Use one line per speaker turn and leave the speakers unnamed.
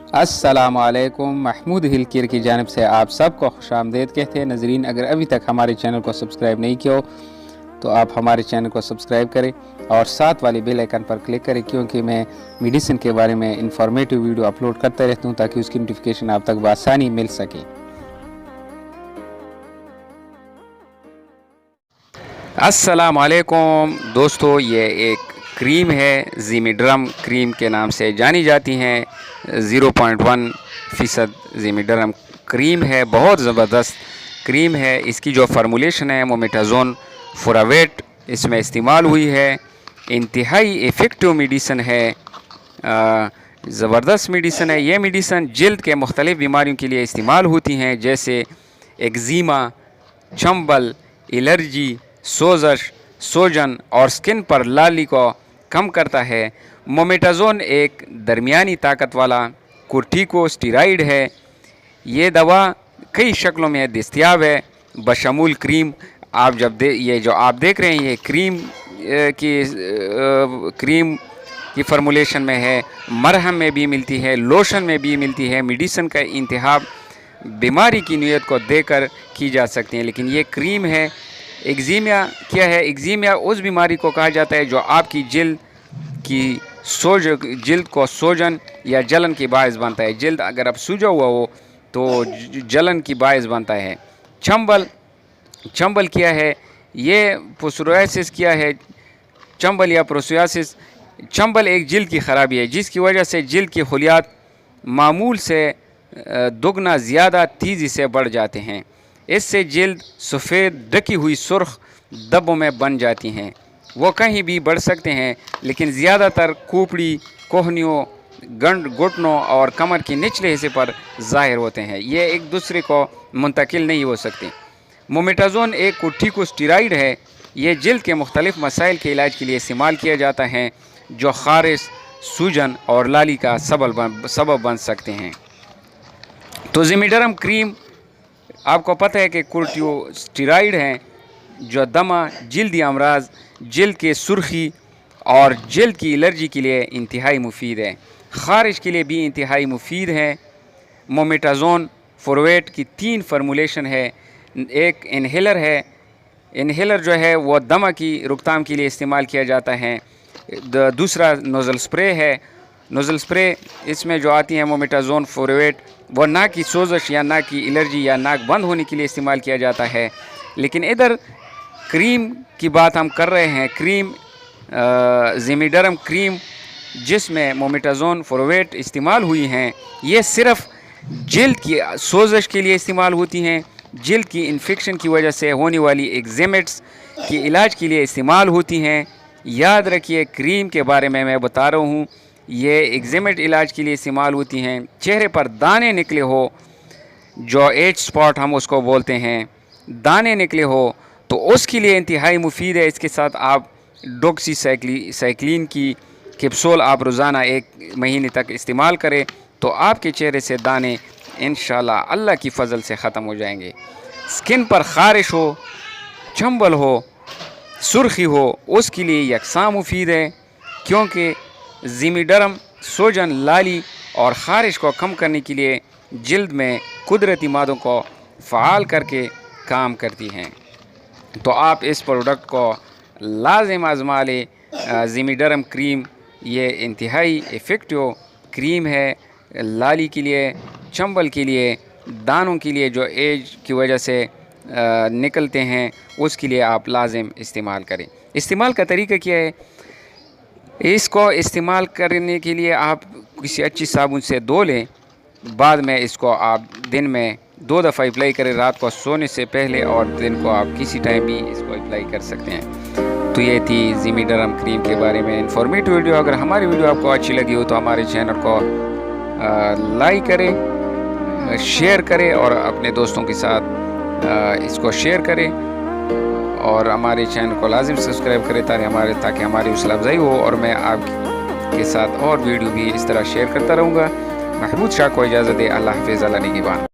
अस्सलाम वालेकुम। महमूद हिलकिर की जानिब से आप सबको खुशामदीद कहते हैं। नाजरीन, अगर अभी तक हमारे चैनल को सब्सक्राइब नहीं किया हो तो आप हमारे चैनल को सब्सक्राइब करें और साथ वाले बेल आइकन पर क्लिक करें, क्योंकि मैं मेडिसिन के बारे में इंफॉर्मेटिव वीडियो अपलोड करता रहता हूँ ताकि उसकी नोटिफिकेशन आप तक बआसानी मिल सके। अस्सलाम वालेकुम दोस्तों, ये एक क्रीम है, ज़िमिडरम क्रीम के नाम से जानी जाती हैं। 0.1% ज़िमिडरम क्रीम है, बहुत ज़बरदस्त क्रीम है। इसकी जो फार्मूलेशन है मोमेटाज़ोन फुरावेट इसमें इस्तेमाल हुई है। इंतहाई इफ़ेक्टिव मेडिसन है, ज़बरदस्त मेडिसन है। ये मेडिसन जल्द के मुख्तलिफ़ बीमारियों के लिए इस्तेमाल होती हैं, जैसे एक्ज़ीमा, चंबल, एलर्जी, सोजश, सोजन और स्किन पर लाली को कम करता है। मोमेटाज़ोन एक दरमियानी ताकत वाला कोर्टिकोस्टेरॉइड है। ये दवा कई शक्लों में दस्तयाब है, बशमूल क्रीम। आप ये जो आप देख रहे हैं ये क्रीम की फार्मूलेशन में है, मरहम में भी मिलती है, लोशन में भी मिलती है। मेडिसिन का इंतखाब बीमारी की नीयत को देकर की जा सकती है, लेकिन ये क्रीम है। एक्ज़ीमिया क्या है? एक्ज़ीमिया उस बीमारी को कहा जाता है जो आपकी जिल्द को सोजन या जलन की बायस बनता है। जिल्द अगर अब सूजा हुआ हो तो जलन की बायस बनता है। चंबल क्या है? ये पोसोरियासिस क्या है? चंबल या पोसोरियासिस, चंबल एक जिल्द की ख़राबी है जिसकी वजह से जिल्द की खुलियात मामूल से दुगना ज़्यादा तेज़ी से बढ़ जाते हैं। इससे जिल्द सफ़ेद ढकी हुई सुर्ख धब्बों में बन जाती हैं। वो कहीं भी बढ़ सकते हैं, लेकिन ज़्यादातर खोपड़ी, कोहनियों, घुटनों और कमर के निचले हिस्से पर ज़ाहिर होते हैं। ये एक दूसरे को मुंतकिल नहीं हो सकते। मोमेटाज़ोन एक कोर्टिकोस्टेरॉइड है। ये जिल्द के मुख्तलिफ़ मसाइल के इलाज के लिए इस्तेमाल किया जाता है, जो ख़ारिश, सूजन और लाली का सबब बन सकते हैं। तो ज़िमिडरम क्रीम आपको पता है कि कोर्टिकोस्टेरॉइड हैं जो दमा, जिल्दी अमराज, जिल्द के सुर्खी और जिल्द की एलर्जी के लिए इंतहाई मुफीद है। ख़ारिश के लिए भी इंतहाई मुफीद है। मोमेटाज़ोन फुरावेट की 3 फार्मूलेशन है। एक इन्हेलर है, इन्हेलर जो है वो दमा की रोकथाम के लिए इस्तेमाल किया जाता है। दूसरा नोज़ल स्प्रे है। नोज़ल स्प्रे इसमें जो आती है मोमेटाज़ोन फुरावेट, वो नाक की सोजश या नाक की एलर्जी या नाक बंद होने के लिए इस्तेमाल किया जाता है। लेकिन इधर क्रीम की बात हम कर रहे हैं, क्रीम ज़िमिडरम क्रीम जिसमें मोमेटाज़ोन फुरावेट इस्तेमाल हुई हैं, ये सिर्फ़ जिल्द की सोजश के लिए इस्तेमाल होती हैं। जिल्द की इन्फेक्शन की वजह से होने वाली एक्ज़ेमेट्स के इलाज के लिए इस्तेमाल होती हैं। याद रखिए, क्रीम के बारे में मैं बता रहा हूँ, ये एक्ज़ेमेट इलाज के लिए इस्तेमाल होती हैं। चेहरे पर दाने निकले हो, जो एज स्पॉट हम उसको बोलते हैं, दाने निकले हो तो उसके लिए इंतहाई मुफीद है। इसके साथ आप डॉक्सीसाइक्लिन की कैप्सूल आप रोज़ाना 1 महीने तक इस्तेमाल करें तो आपके चेहरे से दाने इंशाल्लाह अल्लाह की फ़ज़ल से ख़त्म हो जाएंगे। स्किन पर ख़ारिश हो, चंबल हो, सुर्खी हो, उसके लिए यकसा मुफीद है, क्योंकि ज़िमिडरम सोजन, लाली और ख़ारिश को कम करने के लिए जिल्द में कुदरती मादों को फ़ाल करके काम करती हैं। तो आप इस प्रोडक्ट को लाज़िम आज़मा लें। ज़िमिडरम क्रीम ये इंतहाई इफ़ेक्टिव क्रीम है, लाली के लिए, चंबल के लिए, दानों के लिए जो एज की वजह से निकलते हैं, उसके लिए आप लाज़िम इस्तेमाल करें। इस्तेमाल का तरीका क्या है? इसको इस्तेमाल करने के लिए आप किसी अच्छी साबुन से धो लें। बाद में इसको आप दिन में 2 दफ़ा अप्लाई करें, रात को सोने से पहले, और दिन को आप किसी टाइम भी इसको अप्लाई कर सकते हैं। तो ये थी ज़िमिडरम क्रीम के बारे में इंफॉर्मेटिव वीडियो। अगर हमारी वीडियो आपको अच्छी लगी हो तो हमारे चैनल को लाइक करें, शेयर करें और अपने दोस्तों के साथ इसको शेयर करें, और हमारे चैनल को लाजिम सब्सक्राइब करें ताकि हमारी हौसला अफजाई हो और मैं आपके साथ और वीडियो भी इस तरह शेयर करता रहूँगा। महमूद शाह को इजाज़त दे। अल्लाह हाफ़िज़। अल्लाह निगहबान।